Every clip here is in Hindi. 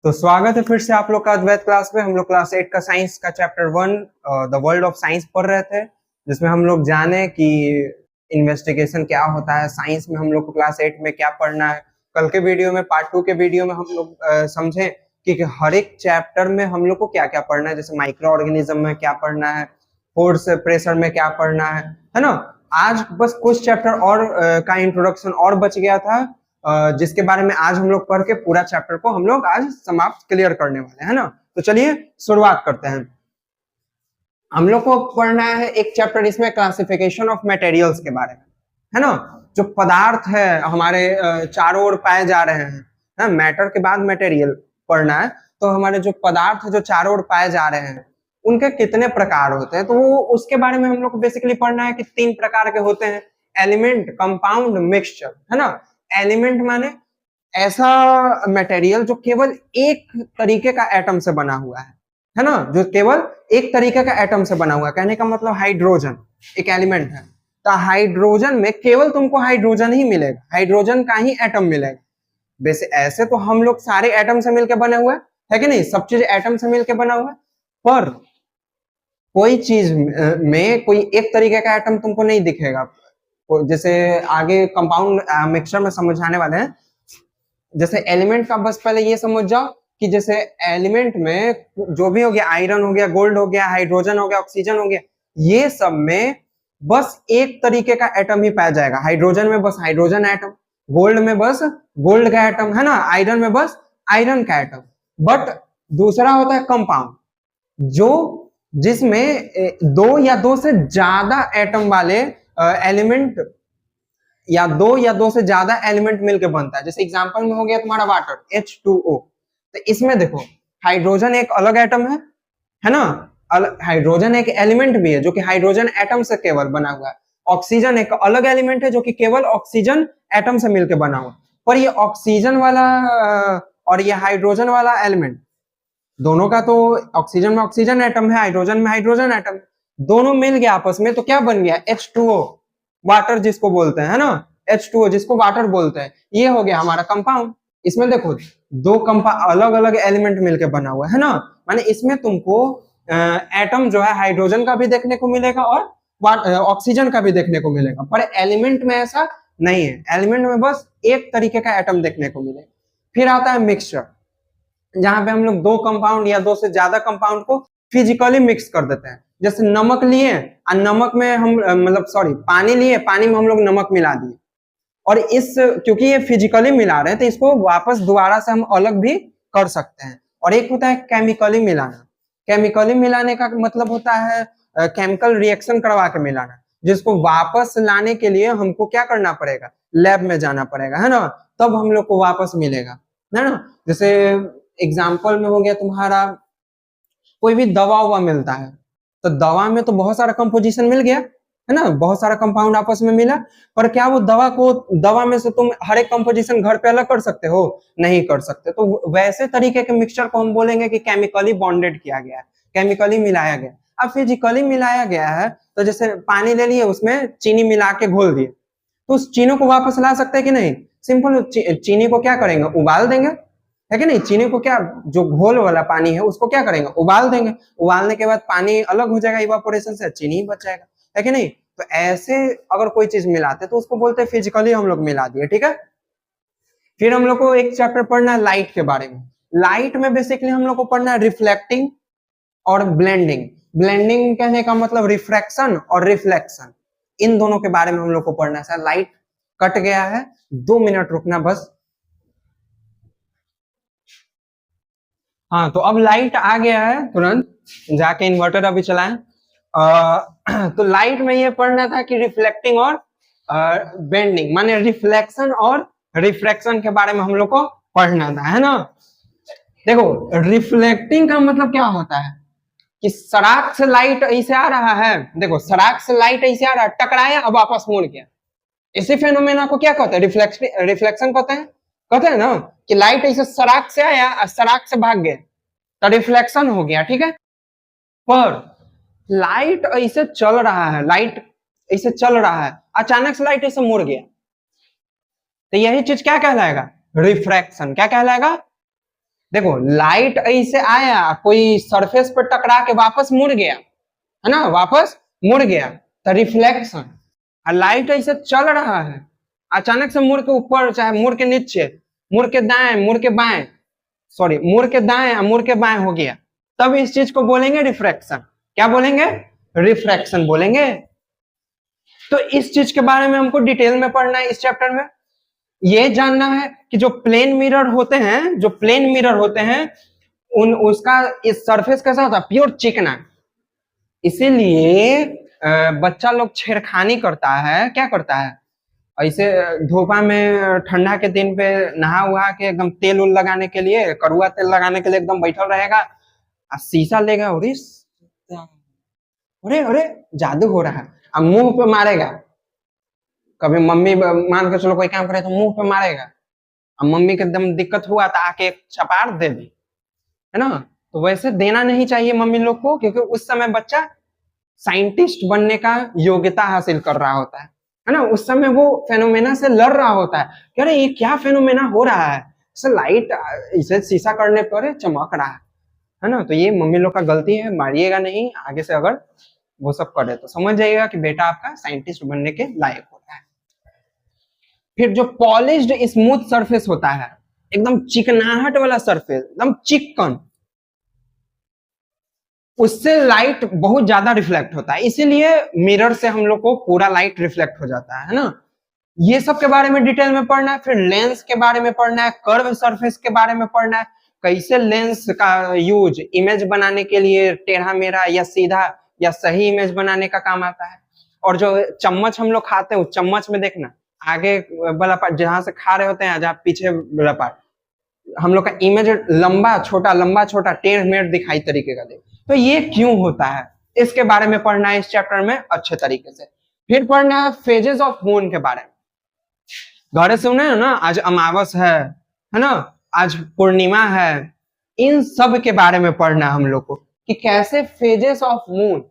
तो स्वागत है फिर से आप लोग का अद्वैत क्लास में। हम लोग क्लास 8 का साइंस का chapter 1 the world of science पढ़ रहे थे, जिसमें हम लोग जाने कि इन्वेस्टिगेशन क्या होता है। साइंस में हम लोग को क्लास 8 में क्या पढ़ना है। कल के वीडियो में पार्ट 2 के वीडियो में हम लोग समझे कि हर एक चैप्टर में हम लोग को क्या क्या पढ़ना है। जैसे माइक्रो ऑर्गेनिज्म में क्या पढ़ना है, फोर्स प्रेशर में क्या पढ़ना है ना। आज बस कुछ चैप्टर और का इंट्रोडक्शन और बच गया था, जिसके बारे में आज हम लोग पढ़ के पूरा चैप्टर को हम लोग आज समाप्त क्लियर करने वाले हैं ना। तो चलिए शुरुआत करते हैं। हम लोग को पढ़ना है एक चैप्टर, इसमें क्लासिफिकेशन ऑफ मटेरियल्स के बारे में है ना। जो पदार्थ है हमारे चारों ओर पाए जा रहे हैं, है मैटर के बाद मटेरियल पढ़ना है। तो हमारे जो पदार्थ जो चारों ओर पाए जा रहे हैं उनके कितने प्रकार होते हैं, तो वो उसके बारे में हम लोग को बेसिकली पढ़ना है कि 3 प्रकार के होते हैं, एलिमेंट, कंपाउंड, मिक्सचर, है ना। एलिमेंट माने ऐसा मटेरियल जो केवल एक तरीके का एटम से बना हुआ है ना, जो केवल एक तरीके का एटम से बना हुआ है। कहने का मतलब हाइड्रोजन एक एलिमेंट है, तो हाइड्रोजन में केवल तुमको हाइड्रोजन ही मिलेगा, हाइड्रोजन का ही एटम मिलेगा। वैसे ऐसे तो हम लोग सारे एटम से मिलकर बने हुए है कि नहीं, सब चीज एटम से मिलकर बना हुआ है। पर कोई चीज में कोई एक तरीके का एटम तुमको नहीं दिखेगा। जैसे आगे कंपाउंड मिक्सचर में समझाने वाले हैं। जैसे एलिमेंट का बस पहले ये समझ जाओ कि जैसे एलिमेंट में जो भी हो गया, आयरन हो गया, गोल्ड हो गया, हाइड्रोजन हो गया, ऑक्सीजन हो गया, ये सब में बस एक तरीके का एटम ही पाया जाएगा। हाइड्रोजन में बस हाइड्रोजन एटम, गोल्ड में बस गोल्ड का एटम, है ना, आयरन में बस आयरन का एटम। बट दूसरा होता है कंपाउंड, जो जिसमें दो या दो से ज्यादा एटम वाले एलिमेंट या दो से ज्यादा एलिमेंट मिलकर बनता है। जैसे एग्जांपल में हो गया तुम्हारा वाटर H2O। तो इसमें देखो हाइड्रोजन एक अलग एटम है ना, हाइड्रोजन एक एलिमेंट भी है जो कि हाइड्रोजन एटम से केवल बना हुआ है। ऑक्सीजन एक अलग एलिमेंट है जो कि केवल ऑक्सीजन एटम से मिलकर बना हुआ है। पर ये ऑक्सीजन वाला और ये हाइड्रोजन वाला एलिमेंट दोनों का तो ऑक्सीजन में ऑक्सीजन एटम है, हाइड्रोजन में हाइड्रोजन एटम, दोनों मिल गया आपस में, तो क्या बन गया H2O, वाटर जिसको बोलते हैं, है ना, H2O जिसको वाटर बोलते हैं। ये हो गया हमारा कंपाउंड। इसमें देखो दो अलग अलग एलिमेंट मिलकर बना हुआ है ना, माने इसमें तुमको एटम जो है हाइड्रोजन का भी देखने को मिलेगा और ऑक्सीजन का भी देखने को मिलेगा। पर एलिमेंट में ऐसा नहीं है, एलिमेंट में बस एक तरीके का एटम देखने को मिलेगा। फिर आता है मिक्सचर, जहां पे हम लोग दो कंपाउंड या दो से ज्यादा कंपाउंड को फिजिकली मिक्स कर देते हैं। जैसे नमक लिए और नमक में हम पानी लिए, पानी में हम लोग नमक मिला दिए, और इस क्योंकि ये फिजिकली मिला रहे हैं तो इसको वापस दोबारा से हम अलग भी कर सकते हैं। और एक होता है केमिकली मिलाना। केमिकली मिलाने का मतलब होता है केमिकल रिएक्शन करवा के मिलाना, जिसको वापस लाने के लिए हमको क्या करना पड़ेगा, लैब में जाना पड़ेगा, है ना, तब हम लोग को वापस मिलेगा, है ना। जैसे एग्जाम्पल में हो गया तुम्हारा कोई भी दवा हुआ मिलता है, तो दवा में तो बहुत सारा कंपोजिशन मिल गया, है ना, बहुत सारा कंपाउंड आपस में मिला। पर क्या वो दवा में से तुम हर एक कंपोजिशन घर पे अलग कर सकते हो? नहीं कर सकते। तो वैसे तरीके के मिक्सचर को हम बोलेंगे कि केमिकली बॉन्डेड किया गया है, केमिकली मिलाया गया। अब फिजिकली मिलाया गया है, तो जैसे पानी ले लिए, उसमें चीनी मिला के घोल दिए, तो उस चीनी को वापस ला सकते हैं कि नहीं? सिंपल, चीनी को क्या करेंगे, उबाल देंगे, है कि नहीं। चीनी को क्या, जो घोल वाला पानी है उसको क्या करेंगे, उबाल देंगे। उबालने के बाद पानी अलग हो जाएगा इवापोरेशन से, चीनी ही बच जाएगा, है कि नहीं। तो ऐसे अगर कोई चीज मिलाते तो उसको बोलते हैं फिजिकली हम लोग मिला दिए, ठीक है। फिर हम लोग को एक चैप्टर पढ़ना है लाइट के बारे में। लाइट में बेसिकली हम लोग को पढ़ना है रिफ्लेक्टिंग और ब्लेंडिंग। ब्लेंडिंग कहने का मतलब रिफ्रैक्शन और रिफ्लेक्शन, इन दोनों के बारे में हम लोग को पढ़ना है। सर लाइट कट गया है, 2 मिनट रुकना बस। हाँ, तो अब लाइट आ गया है, तुरंत जाके इन्वर्टर अभी चलाएं। तो लाइट में ये पढ़ना था कि रिफ्लेक्टिंग और बेंडिंग, माने रिफ्लेक्शन और रिफ्रैक्शन के बारे में हम लोग को पढ़ना था, है ना। देखो रिफ्लेक्टिंग का मतलब क्या होता है कि सराख से लाइट ऐसे आ रहा है, देखो सराख से लाइट ऐसे आ रहा है, टकराया अब वापस मुड़ गया, इसी फेनोमेना को क्या कहते हैं, रिफ्लेक्शन कहते हैं ना, कि लाइट ऐसे सराख से आया और सराख से भाग गया, तो रिफ्लेक्शन हो गया, ठीक है। पर लाइट ऐसे चल रहा है, लाइट ऐसे चल रहा है, अचानक से लाइट ऐसे मुड़ गया, तो यही चीज क्या कहलाएगा, रिफ्रैक्शन। क्या कहलाएगा, देखो लाइट ऐसे आया, कोई सरफेस पर टकरा के वापस मुड़ गया, है ना, वापस मुड़ गया, तो रिफ्लेक्शन। और लाइट ऐसे चल रहा है, अचानक से मुड़ के ऊपर, चाहे मुड़ के नीचे, मुड़ के दाएं, मुड़ के बाएं, सॉरी मुड़ के दाएं मुड़ के बाएं हो गया, तब इस चीज को बोलेंगे रिफ्रैक्शन। क्या बोलेंगे? रिफ्रैक्शन बोलेंगे। तो इस चीज के बारे में हमको डिटेल में पढ़ना है इस चैप्टर में। ये जानना है कि जो प्लेन मिरर होते हैं, जो प्लेन मिरर होते हैं, उसका इस सरफेस कैसा होता है? प्योर चिकना। इसीलिए बच्चा लोग छेड़खानी करता है, क्या करता है, ऐसे धूपा में ठंडा के दिन पे नहा उहा के एकदम तेल उल लगाने के लिए, कड़ुआ तेल लगाने के लिए एकदम बैठल रहेगा, और शीशा लेगा, अरे अरे जादू हो रहा है, अब मुंह पे मारेगा। कभी मम्मी मान के चलो कोई काम करे तो मुंह पे मारेगा, अब मम्मी के एकदम दिक्कत हुआ तो आके एक चपाट दे दी, है ना। तो वैसे देना नहीं चाहिए मम्मी लोग को, क्योंकि उस समय बच्चा साइंटिस्ट बनने का योग्यता हासिल कर रहा होता है ना। उस समय वो फेनोमेना से लड़ रहा होता है कि अरे ये क्या फेनोमेना हो रहा है, लाइट इसे शीशा करने पर चमक रहा है ना। तो ये मम्मी लोग का गलती है, मारिएगा नहीं आगे से, अगर वो सब करे तो समझ जाइएगा कि बेटा आपका साइंटिस्ट बनने के लायक होता है। फिर जो पॉलिश्ड स्मूथ सरफेस होता है, एकदम चिकनाहट वाला सरफेस, एकदम चिकन, उससे लाइट बहुत ज्यादा रिफ्लेक्ट होता है, इसीलिए मिरर से हम लोग को पूरा लाइट रिफ्लेक्ट हो जाता है ना। ये सब के बारे में डिटेल में पढ़ना है। फिर लेंस के बारे में पढ़ना है, कर्व सरफेस के बारे में पढ़ना है, कैसे लेंस का यूज इमेज बनाने के लिए टेढ़ा मेढ़ा या सीधा या सही इमेज बनाने का काम आता है। और जो चम्मच हम लोग खाते हैं, उस चम्मच में देखना आगे वाला पार्ट जहां से खा रहे होते हैं, जहां पीछे वाला पार्ट, हम लोग का इमेज लंबा छोटा टेढ़ मेढ़ दिखाई तरीके का दे। तो ये क्यों होता है, इसके बारे में पढ़ना है इस चैप्टर में अच्छे तरीके से। फिर पढ़ना है फेजेस ऑफ मून के बारे में। घरे सुने हो ना, आज अमावस है ना, आज पूर्णिमा है, इन सब के बारे में पढ़ना है हम लोग को कि कैसे फेजेस ऑफ मून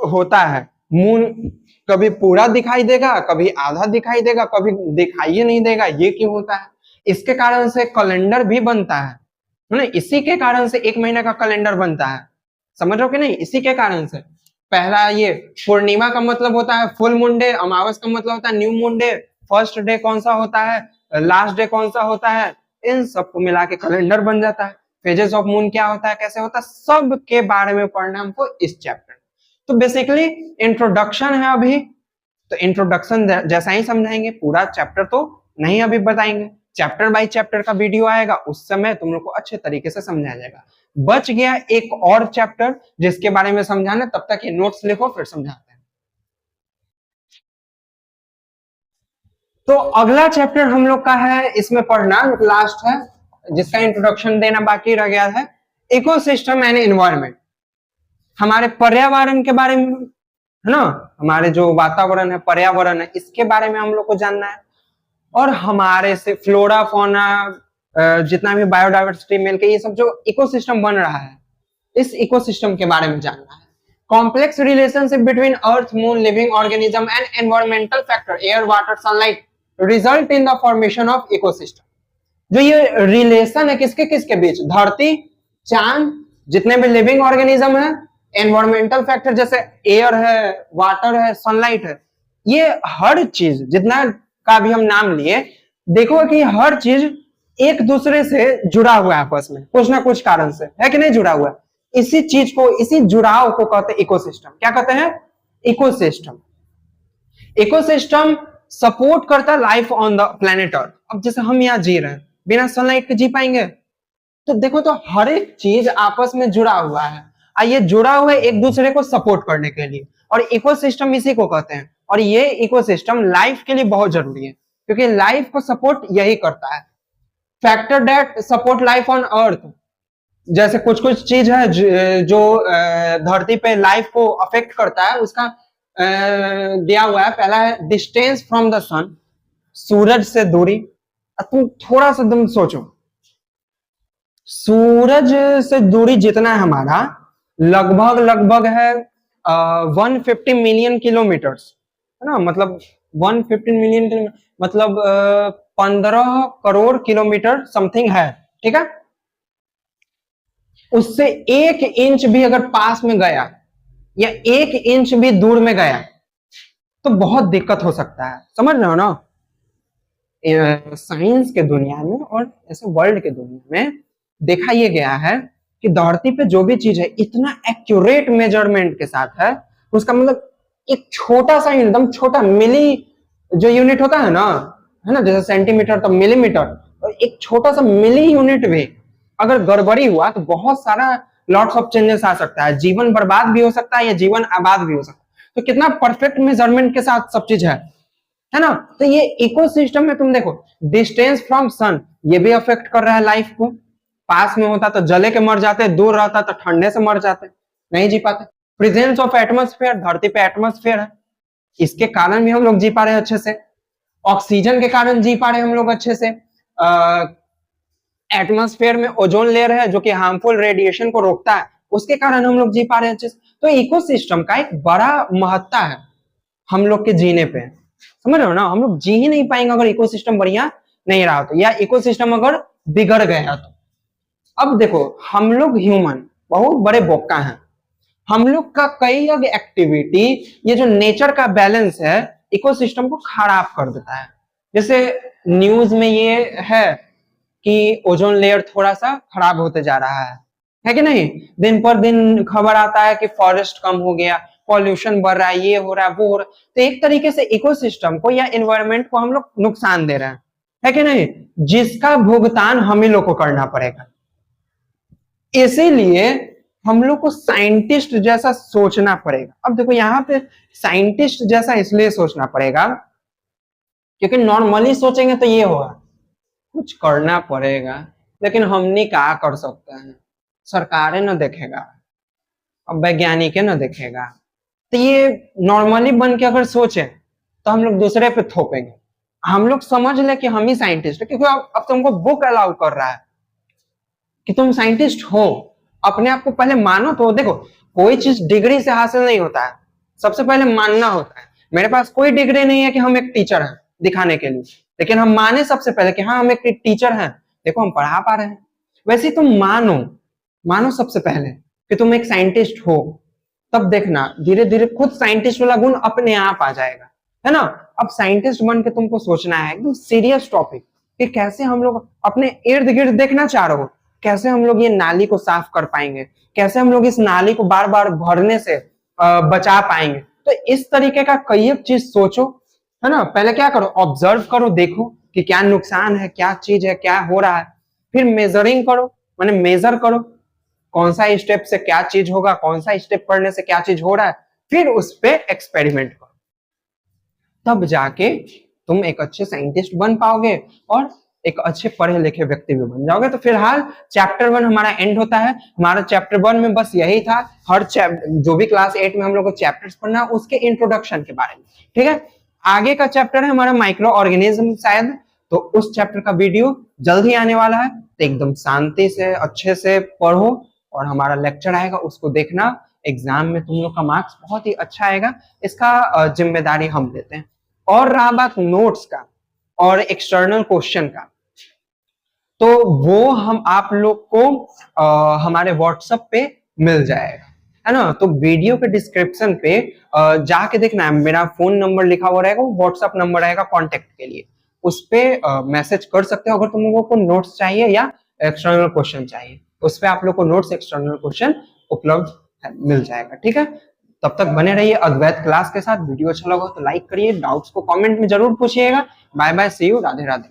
होता है। मून कभी पूरा दिखाई देगा, कभी आधा दिखाई देगा, कभी दिखाई नहीं देगा, ये क्यों होता है? इसके कारण से कैलेंडर भी बनता है ना, इसी के कारण से एक महीने का कैलेंडर बनता है, समझ रहे हो कि नहीं? इसी के कारण से पहला ये पूर्णिमा का मतलब होता है फुल मून डे, अमावस का मतलब होता है new moon day, first day कौन सा होता है, लास्ट डे कौन सा होता है, इन सबको मिला के कैलेंडर बन जाता है। फेजेस ऑफ मून क्या होता है, कैसे होता है, सब के बारे में पढ़ना हमको इस चैप्टर। तो बेसिकली इंट्रोडक्शन है अभी, तो इंट्रोडक्शन जैसा ही समझाएंगे, पूरा चैप्टर तो नहीं अभी बताएंगे, चैप्टर बाय चैप्टर का वीडियो आएगा, उस समय तुम लोग को अच्छे तरीके से समझाया जाएगा। बच गया एक और चैप्टर जिसके बारे में समझाना, तब तक ये नोट्स लिखो फिर समझाते हैं। तो अगला चैप्टर हम लोग का है, इसमें पढ़ना लास्ट है, जिसका इंट्रोडक्शन देना बाकी रह गया है, इकोसिस्टम एंड एनवायरनमेंट। हमारे पर्यावरण के बारे में, है ना, हमारे जो वातावरण है, पर्यावरण है, इसके बारे में हम लोग को जानना है। और हमारे से फ्लोरा फौना, जितना भी बायोडाइवर्सिटी मिलके ये सब जो इकोसिस्टम बन रहा है, इस इकोसिस्टम के बारे में जानना है। Complex relationship between earth, moon, living organism and environmental factor, air, water, sunlight result in the formation of ecosystem. जो ये रिलेशन है किसके किसके बीच, धरती, चांद, जितने भी लिविंग ऑर्गेनिज्म है, एनवायरमेंटल फैक्टर जैसे एयर है, वाटर है, सनलाइट है, ये हर चीज जितना का भी हम नाम लिए, देखो कि हर चीज एक दूसरे से जुड़ा हुआ है आपस में, कुछ ना कुछ कारण से, है कि नहीं जुड़ा हुआ है। इसी चीज को, इसी जुड़ाव को कहते हैं इकोसिस्टम। क्या कहते हैं? इकोसिस्टम। इकोसिस्टम सपोर्ट करता है life on the planet earth. अब जैसे हम यहाँ जी रहे हैं, बिना सनलाइट के जी पाएंगे? तो देखो, तो हर एक चीज आपस में जुड़ा हुआ है, और ये जुड़ा हुआ है एक दूसरे को सपोर्ट करने के लिए, और इकोसिस्टम इसी को कहते हैं। और ये इकोसिस्टम लाइफ के लिए बहुत जरूरी है, क्योंकि लाइफ को सपोर्ट यही करता है। Factor that support life on earth, जैसे कुछ कुछ चीज है जो धरती पे लाइफ को अफेक्ट करता है, उसका दिया हुआ है। पहला है डिस्टेंस फ्रॉम द सन, सूरज से दूरी। तुम थोड़ा सा तुम सोचो, सूरज से दूरी जितना है हमारा, लगभग है 150 मिलियन किलोमीटर्स, है ना, मतलब 150 मिलियन किलोमीटर मतलब 15 करोड़ किलोमीटर समथिंग है, ठीक है। उससे 1 इंच भी अगर पास में गया या 1 इंच भी दूर में गया तो बहुत दिक्कत हो सकता है। समझ रहे हो ना? साइंस के दुनिया में और ऐसे वर्ल्ड के दुनिया में देखा यह गया है कि धरती पे जो भी चीज है इतना एक्यूरेट मेजरमेंट के साथ है, उसका मतलब एक छोटा सा एकदम छोटा मिली जो यूनिट होता है ना, जैसे सेंटीमीटर तो मिलीमीटर, और एक छोटा सा मिली यूनिट भी अगर गड़बड़ी हुआ तो बहुत सारा लॉट्स ऑफ चेंजेस आ सकता है, जीवन बर्बाद भी हो सकता है या जीवन आबाद भी हो सकता है। तो कितना परफेक्ट मेजरमेंट के साथ सब चीज है ना? तो ये इकोसिस्टम में तुम देखो, डिस्टेंस फ्रॉम सन ये भी अफेक्ट कर रहा है लाइफ को। पास में होता तो जले के मर जाते, दूर रहता तो ठंडे से मर जाते, नहीं जी पाते। प्रेजेंस ऑफ एटमॉस्फेयर, धरती पे एटमॉस्फेयर है, इसके कारण भी हम लोग जी पा रहे हैं अच्छे से। ऑक्सीजन के कारण जी पा रहे हैं हम लोग अच्छे से। एटमॉस्फेयर में ओजोन लेयर है जो कि हार्मफुल रेडिएशन को रोकता है, उसके कारण हम लोग जी पा रहे हैं अच्छे से। तो इकोसिस्टम का एक बड़ा महत्ता है हम लोग के जीने पे। समझ रहे हो ना? हम लोग जी ही नहीं पाएंगे अगर इकोसिस्टम बढ़िया नहीं रहा तो, या इकोसिस्टम अगर बिगड़ गया तो। अब देखो, हम लोग ह्यूमन बहुत बड़े बोका हैं। हम लोग का कई एक्टिविटी, ये जो नेचर का बैलेंस है, इकोसिस्टम को खराब कर देता है। जैसे न्यूज में ये है कि ओजोन लेयर थोड़ा सा खराब होते जा रहा है कि नहीं? दिन पर दिन खबर आता है कि फॉरेस्ट कम हो गया, पॉल्यूशन बढ़ रहा है, ये हो रहा है, वो हो रहा है। तो एक तरीके से इकोसिस्टम को या एनवायरनमेंट को हम लोग नुकसान दे रहे हैं, है कि नहीं? जिसका भुगतान हम ही लोग को करना पड़ेगा। इसीलिए हम लोग को साइंटिस्ट जैसा सोचना पड़ेगा। अब देखो यहाँ पे साइंटिस्ट जैसा इसलिए सोचना पड़ेगा क्योंकि नॉर्मली सोचेंगे तो ये होगा, कुछ करना पड़ेगा, लेकिन हमने क्या कर सकते हैं? सरकारें न देखेगा, अब वैज्ञानिक न देखेगा। तो ये नॉर्मली बन के अगर सोचे तो हम लोग दूसरे पे थोपेंगे। हम लोग समझ ले कि हम ही साइंटिस्ट है, क्योंकि अब तुमको बुक अलाउ कर रहा है कि तुम साइंटिस्ट हो। अपने आप को पहले मानो। तो देखो, कोई चीज डिग्री से हासिल नहीं होता है, सबसे पहले मानना होता है। मेरे पास कोई डिग्री नहीं है कि हम एक टीचर हैं दिखाने के लिए, लेकिन हम माने सबसे पहले कि हाँ हम एक टीचर हैं, देखो हम पढ़ा पा रहे हैं। वैसे तुम मानो सबसे पहले कि तुम एक साइंटिस्ट हो, तब देखना धीरे धीरे खुद साइंटिस्ट वाला गुण अपने आप आ जाएगा, है ना? अब साइंटिस्ट बन के तुमको सोचना है एकदम सीरियस टॉपिक कि कैसे हम लोग अपने इर्द गिर्द देखना चाह रहे हो, कैसे हम लोग ये नाली को साफ कर पाएंगे, कैसे हम लोग इस नाली को बार बार भरने से बचा पाएंगे। तो इस तरीके का कई चीज सोचो, है ना? पहले क्या करो, ऑब्जर्व करो, देखो कि क्या नुकसान है, क्या चीज है, क्या हो रहा है। फिर मेजरिंग करो, माने मेजर करो कौन सा स्टेप से क्या चीज होगा, कौन सा स्टेप पढ़ने से क्या चीज हो रहा है। फिर उस पर एक्सपेरिमेंट करो, तब जाके तुम एक अच्छे साइंटिस्ट बन पाओगे और एक अच्छे पढ़े लिखे व्यक्ति भी बन जाओगे। तो फिलहाल चैप्टर 1 हमारा एंड होता है। हमारा चैप्टर 1 में बस यही था, हर जो भी क्लास 8 में हम लोग को चैप्टर्स पढ़ना उसके इंट्रोडक्शन के बारे में, ठीक है? आगे का चैप्टर है हमारा माइक्रो ऑर्गेनिज्म शायद, तो उस चैप्टर का वीडियो जल्द ही आने वाला है। तो एकदम शांति से अच्छे से पढ़ो और हमारा लेक्चर आएगा उसको देखना। एग्जाम में तुम लोग का मार्क्स बहुत ही अच्छा आएगा, इसका जिम्मेदारी हम लेते हैं। और रहा बात नोट्स का और एक्सटर्नल क्वेश्चन का, तो वो हम आप लोग को हमारे व्हाट्सएप पे मिल जाएगा, है ना? तो वीडियो के डिस्क्रिप्शन पे जाके देखना है, मेरा फोन नंबर लिखा हुआ रहेगा, वो व्हाट्सएप नंबर रहेगा कांटेक्ट के लिए, उस पे मैसेज कर सकते हो अगर तुम लोगों को नोट्स चाहिए या एक्सटर्नल क्वेश्चन चाहिए। उस पे आप लोग को नोट्स एक्सटर्नल क्वेश्चन उपलब्ध मिल जाएगा, ठीक है? तब तक बने रहिए अद्वैत क्लास के साथ। वीडियो अच्छा लगा तो लाइक करिए, डाउट्स को कमेंट में जरूर पूछिएगा। Bye bye, see you, Radhe Radhe.